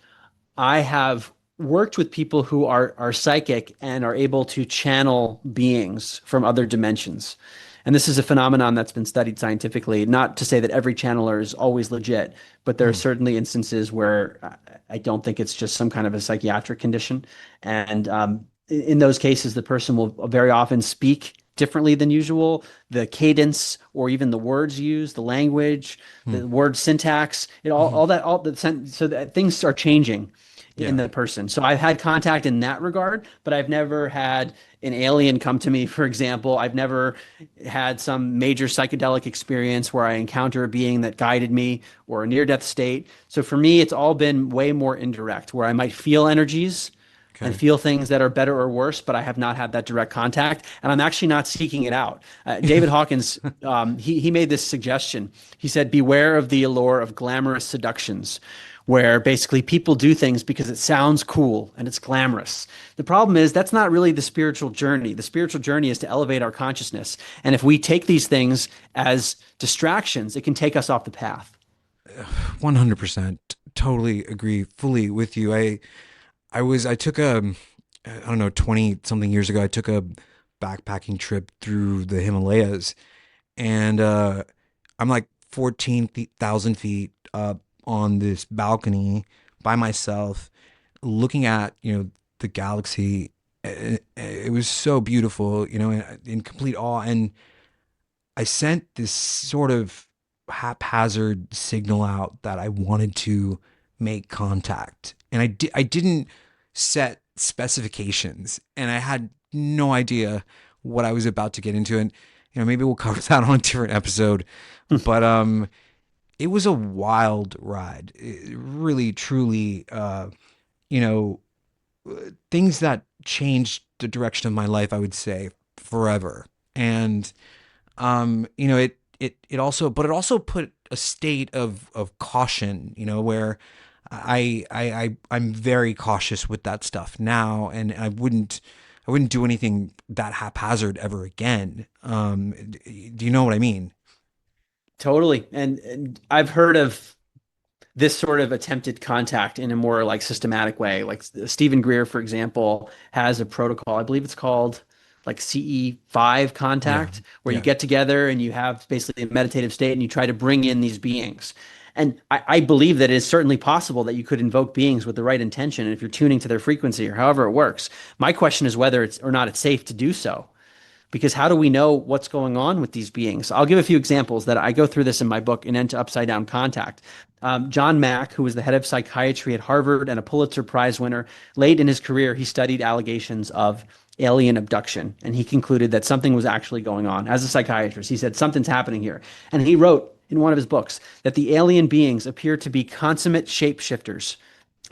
I have worked with people who are psychic and are able to channel beings from other dimensions. And this is a phenomenon that's been studied scientifically, not to say that every channeler is always legit, but there are Hmm. certainly instances where I don't think it's just some kind of a psychiatric condition. And in those cases, the person will very often speak differently than usual. The cadence or even the words used, the language, Hmm. the word syntax, Mhm. all that, all the so that things are changing in Yeah. the person. So I've had contact in that regard, but I've never had an alien come to me, for example. I've never had some major psychedelic experience where I encounter a being that guided me or a near-death state. So for me, it's all been way more indirect, where I might feel energies and Okay. feel things that are better or worse, but I have not had that direct contact, and I'm actually not seeking it out. David Hawkins, he made this suggestion. He said, "Beware of the allure of glamorous seductions." Where basically people do things because it sounds cool and it's glamorous. The problem is that's not really the spiritual journey. The spiritual journey is to elevate our consciousness. And if we take these things as distractions, it can take us off the path. 100%. Totally agree fully with you. I took I don't know, 20 something years ago, I took a backpacking trip through the Himalayas, and I'm like 14,000 feet up on this balcony by myself, looking at, the galaxy. It was so beautiful, in complete awe. And I sent this sort of haphazard signal out that I wanted to make contact. And I didn't set specifications, and I had no idea what I was about to get into. And, maybe we'll cover that on a different episode. But it was a wild ride. Really, truly, you know, things that changed the direction of my life, I would say, forever. And it also, but it also put a state of caution, where I'm very cautious with that stuff now, and I wouldn't do anything that haphazard ever again. Do you know what I mean? Totally. And I've heard of this sort of attempted contact in a more like systematic way. Like Stephen Greer, for example, has a protocol. I believe it's called like CE5 Yeah, contact, where you yeah. get together and you have basically a meditative state and you try to bring in these beings. And I believe that it is certainly possible that you could invoke beings with the right intention and if you're tuning to their frequency or however it works. My question is whether it's or not it's safe to do so, because how do we know what's going on with these beings? I'll give a few examples that I go through this in my book, An End to Upside Down Contact. John Mack, who was the head of psychiatry at Harvard and a Pulitzer Prize winner, late in his career, he studied allegations of alien abduction, and he concluded that something was actually going on. As a psychiatrist, he said, something's happening here. And he wrote in one of his books that the alien beings appear to be consummate shapeshifters,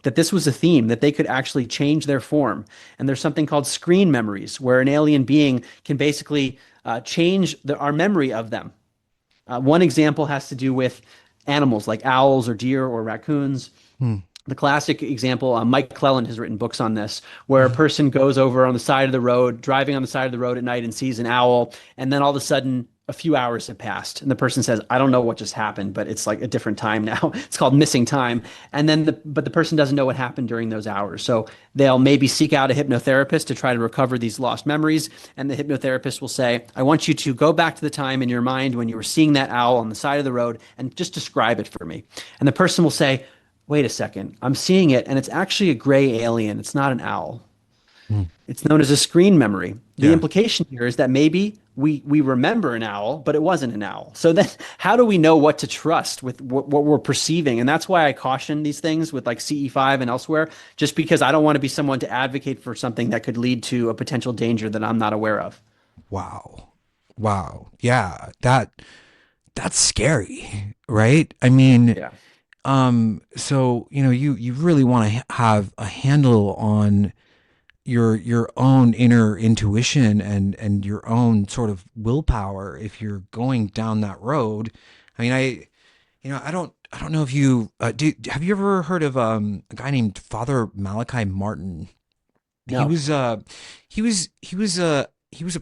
that this was a theme, that they could actually change their form. And there's something called screen memories, where an alien being can basically change our memory of them. One example has to do with animals like owls or deer or raccoons. Hmm. The classic example, Mike Clelland has written books on this, where a person goes over on the side of the road, driving on the side of the road at night and sees an owl, and then all of a sudden a few hours have passed, and the person says, "I don't know what just happened, but it's like a different time now." It's called missing time, and then but the person doesn't know what happened during those hours, so they'll maybe seek out a hypnotherapist to try to recover these lost memories, and the hypnotherapist will say, "I want you to go back to the time in your mind when you were seeing that owl on the side of the road and just describe it for me," and the person will say, "Wait a second, I'm seeing it, and it's actually a gray alien. It's not an owl." Hmm. It's known as a screen memory. The Yeah. implication here is that maybe we remember an owl, but it wasn't an owl. So then how do we know what to trust with what we're perceiving? And that's why I caution these things with like CE5 and elsewhere, just because I don't want to be someone to advocate for something that could lead to a potential danger that I'm not aware of. Wow. Wow. Yeah. That's scary, right? I mean, Yeah. so you really want to have a handle on your own inner intuition and your own sort of willpower if you're going down that road. I mean, I don't know if you have you ever heard of a guy named Father Malachi Martin? He No. was he was a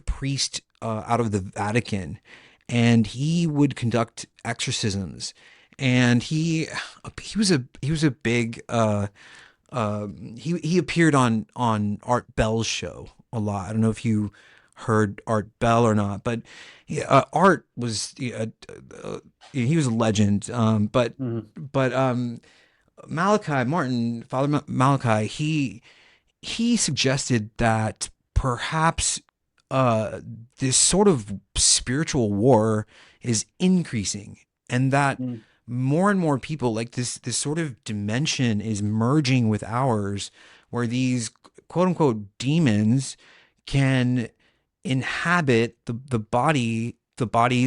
priest out of the Vatican, and he would conduct exorcisms, and he was a big he appeared on Art Bell's show a lot. I don't know if you heard Art Bell or not, but Art was he was a legend. Mhm. But Malachi Martin, Father Malachi, he suggested that perhaps uh, this sort of spiritual war is increasing, and that Mm. more and more people, like this sort of dimension is merging with ours, where these quote unquote demons can inhabit the bodies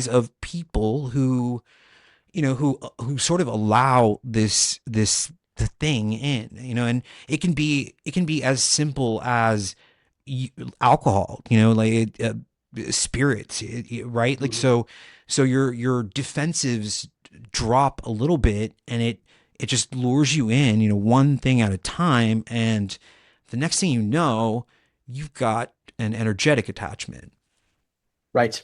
of people who who sort of allow this the thing in, and it can be as simple as alcohol, like spirits, right? Like, Mhm. so your defensives drop a little bit, and it just lures you in, one thing at a time, and the next thing you know, you've got an energetic attachment. Right.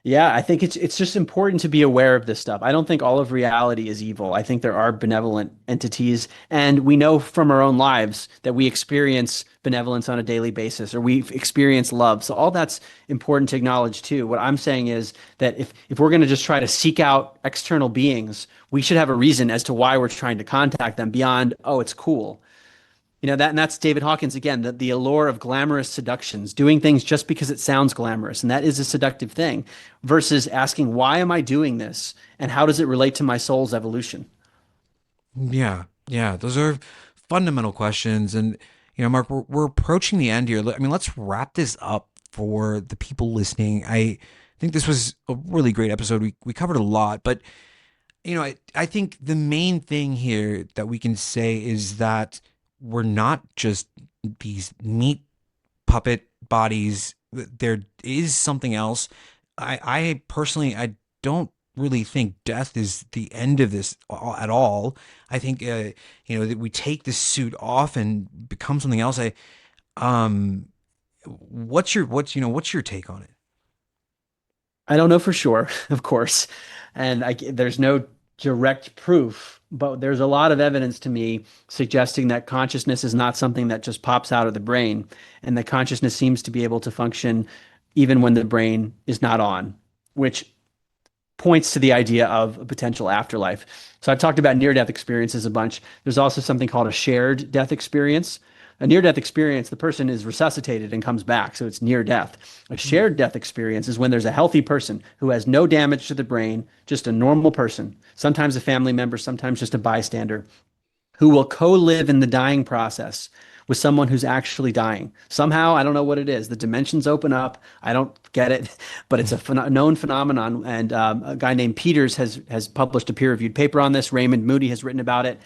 Yeah, I think it's just important to be aware of this stuff. I don't think all of reality is evil. I think there are benevolent entities, and we know from our own lives that we experience benevolence on a daily basis, or we experience love. So all that's important to acknowledge too. What I'm saying is that if we're going to just try to seek out external beings, we should have a reason as to why we're trying to contact them beyond, oh, it's cool. And that's David Hawkins again, the allure of glamorous seductions, doing things just because it sounds glamorous, and that is a seductive thing, versus asking, why am I doing this? And how does it relate to my soul's evolution? Yeah, yeah, those are fundamental questions. And Mark, we're approaching the end here. I mean, let's wrap this up for the people listening. I think this was a really great episode. We covered a lot, but I think the main thing here that we can say is that we're not just these meat puppet bodies. There is something else. I personally, I don't really think death is the end of this at all. I think, that we take this suit off and become something else. Um, what's your take on it? I don't know for sure, of course, and there's no direct proof, but there's a lot of evidence to me suggesting that consciousness is not something that just pops out of the brain, and that consciousness seems to be able to function even when the brain is not on, which points to the idea of a potential afterlife. So I've talked about near-death experiences a bunch. There's also something called a shared death experience. A near-death experience, the person is resuscitated and comes back, so it's near death. A shared death experience is when there's a healthy person who has no damage to the brain, just a normal person, sometimes a family member, sometimes just a bystander, who will co-live in the dying process with someone who's actually dying. Somehow, I don't know what it is. The dimensions open up. I don't get it, but it's a known phenomenon. And a guy named Peters has published a peer-reviewed paper on this. Raymond Moody has written about it.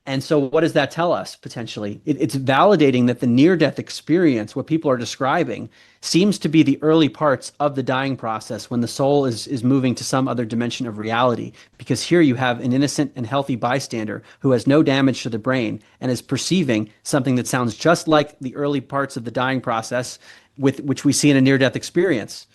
And so, what does that tell us potentially? It's validating that the near death experience, what people are describing, seems to be the early parts of the dying process when the soul is moving to some other dimension of reality. Because here you have an innocent and healthy bystander who has no damage to the brain and is perceiving something that sounds just like the early parts of the dying process, with which we see in a near death experience.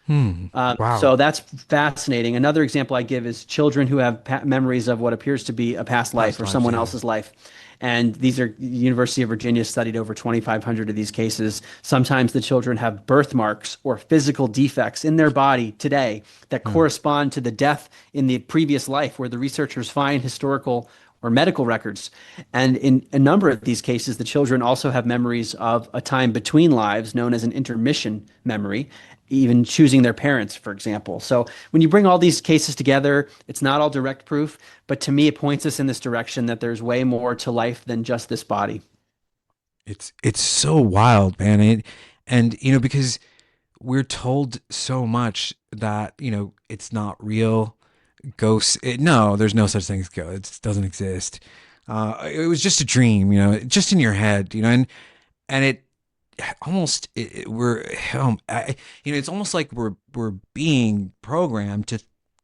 Wow. So that's fascinating. Another example I give is children who have memories of what appears to be a past life Past or lives, someone yeah. else's life. And these are University of Virginia studied over 2,500 of these cases. Sometimes the children have birthmarks or physical defects in their body today that correspond to the death in the previous life, where the researchers find historical or medical records. And in a number of these cases, the children also have memories of a time between lives known as an intermission memory, even choosing their parents, for example. So when you bring all these cases together, it's not all direct proof, but to me, it points us in this direction that there's way more to life than just this body. It's so wild, man. And because we're told so much that, it's not real. Ghosts, no, there's no such thing as ghosts. It doesn't exist. It was just a dream, just in your head, and it almost we're it's almost like we're being programmed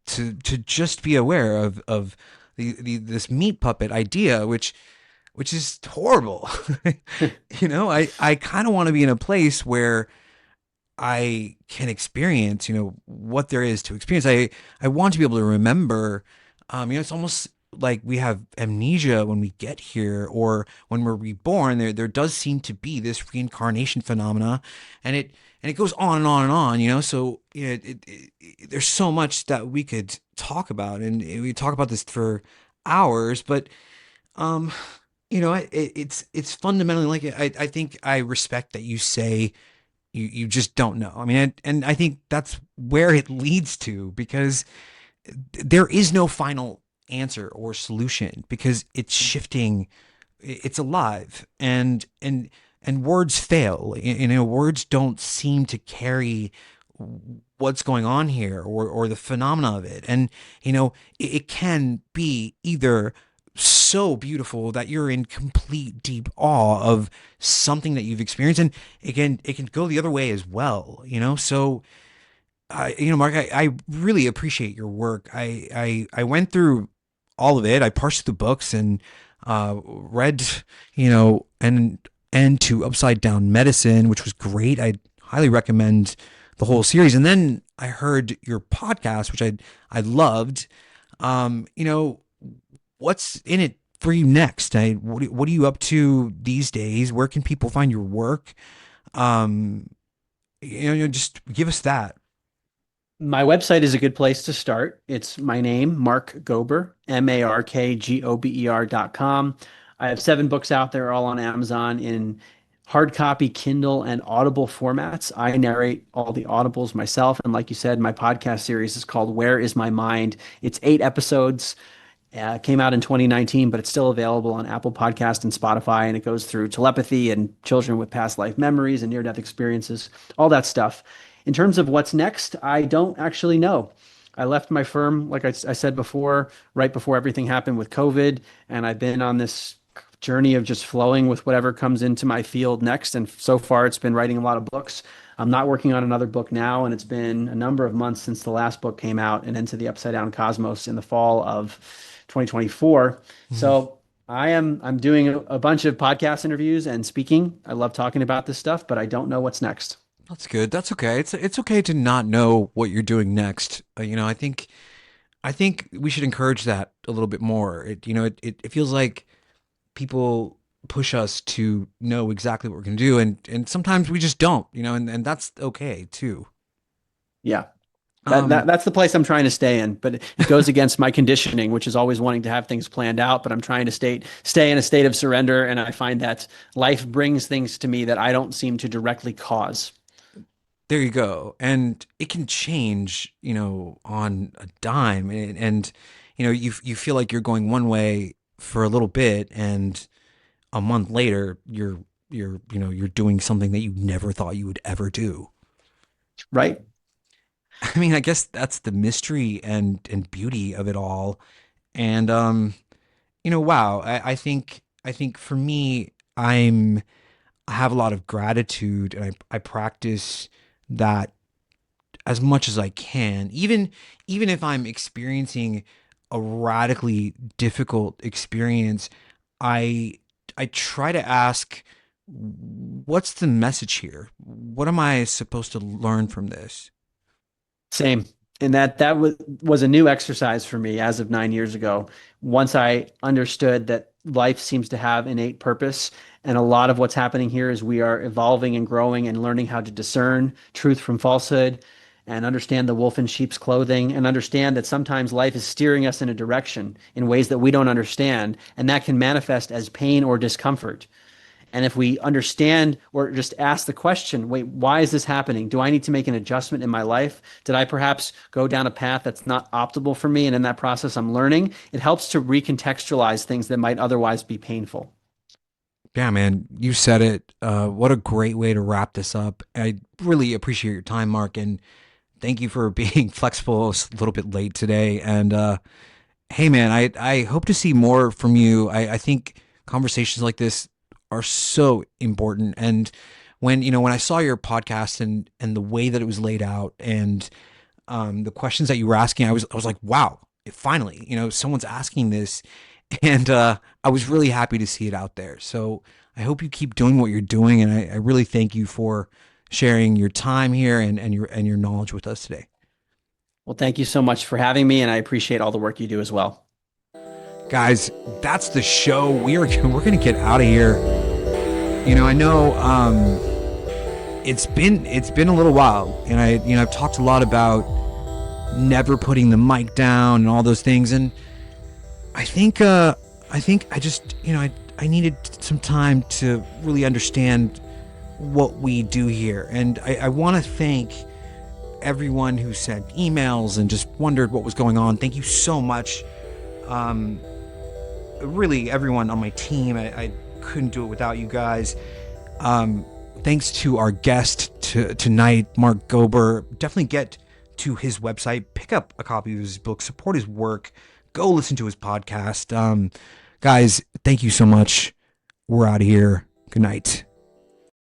to just be aware of this meat puppet idea, which is horrible. I kind of want to be in a place where I can experience, what there is to experience. I want to be able to remember. It's almost like we have amnesia when we get here or when we're reborn. There does seem to be this reincarnation phenomena, and it goes on and on and on. So there's so much that we could talk about, and we talk about this for hours. But um, it's fundamentally like I think I respect that you say you just don't know. I mean, and I think that's where it leads to, because there is no final answer or solution, because it's shifting, it's alive, and words fail. Words don't seem to carry what's going on here, or the phenomena of it. And it can be either so beautiful that you're in complete deep awe of something that you've experienced, and it can go the other way as well. So Mark, I really appreciate your work. I went through all of it. I parsed through the books and read, and to Upside Down Medicine, which was great. I highly recommend the whole series. And then I heard your podcast, which I loved. What's in it for you next? What are you up to these days? Where can people find your work? Just give us that. My website is a good place to start. It's my name, Mark Gober, MarkGober.com. I have 7 books out there, all on Amazon in hard copy, Kindle, and Audible formats. I narrate all the audibles myself. And like you said, my podcast series is called Where Is My Mind? It's 8 episodes. Came out in 2019, but it's still available on Apple Podcast and Spotify. And it goes through telepathy and children with past life memories and near-death experiences, all that stuff. In terms of what's next, I don't actually know. I left my firm, like I said before, right before everything happened with COVID. And I've been on this journey of just flowing with whatever comes into my field next. And so far, it's been writing a lot of books. I'm not working on another book now, and it's been a number of months since the last book came out and Into the Upside Down Cosmos in the fall of 2024. So I'm doing a bunch of podcast interviews and speaking. I love talking about this stuff, but I don't know what's next. That's good. That's okay. It's okay to not know what you're doing next. I think we should encourage that a little bit more. It feels like people push us to know exactly what we're going to do, and sometimes we just don't. And that's okay too. Yeah. Um, That's the place I'm trying to stay in, but it goes against my conditioning, which is always wanting to have things planned out. But I'm trying to stay in a state of surrender, and I find that life brings things to me that I don't seem to directly cause. there you go. And it can change, on a dime, and you feel like you're going one way for a little bit, and a month later you're you're doing something that you never thought you would ever do. Right. I mean, I guess that's the mystery and beauty of it all. And wow, I think for me, I have a lot of gratitude, and I practice that as much as I can, even if I'm experiencing a radically difficult experience. I I try to ask, what's the message here? What am I supposed to learn from this? Same. And that was a new exercise for me as of 9 years ago. Once I understood that life seems to have innate purpose, and a lot of what's happening here is we are evolving and growing and learning how to discern truth from falsehood and understand the wolf in sheep's clothing and understand that sometimes life is steering us in a direction in ways that we don't understand, and that can manifest as pain or discomfort. And if we understand or just ask the question, wait, why is this happening? Do I need to make an adjustment in my life? Did I perhaps go down a path that's not optimal for me? And in that process, I'm learning. It helps to recontextualize things that might otherwise be painful. Yeah, man, you said it. What a great way to wrap this up. I really appreciate your time, Mark, and thank you for being flexible. It's a little bit late today. And hey, man, I hope to see more from you. I think conversations like this are so important. And when I saw your podcast and the way that it was laid out, and the questions that you were asking, I was like, wow, finally, someone's asking this. And I was really happy to see it out there. So I hope you keep doing what you're doing. And I really thank you for sharing your time here and your knowledge with us today. Well, thank you so much for having me, and I appreciate all the work you do as well. Guys, that's the show. We're gonna get out of here. I know it's been a little while, and I've talked a lot about never putting the mic down and all those things, and I think I just I needed some time to really understand what we do here, and I want to thank everyone who sent emails and just wondered what was going on. Thank you so much. Really, everyone on my team. I couldn't do it without you guys. Thanks to our guest tonight, Mark Gober. Definitely get to his website, pick up a copy of his book, support his work, go listen to his podcast. Guys, thank you so much. We're out of here. Good night.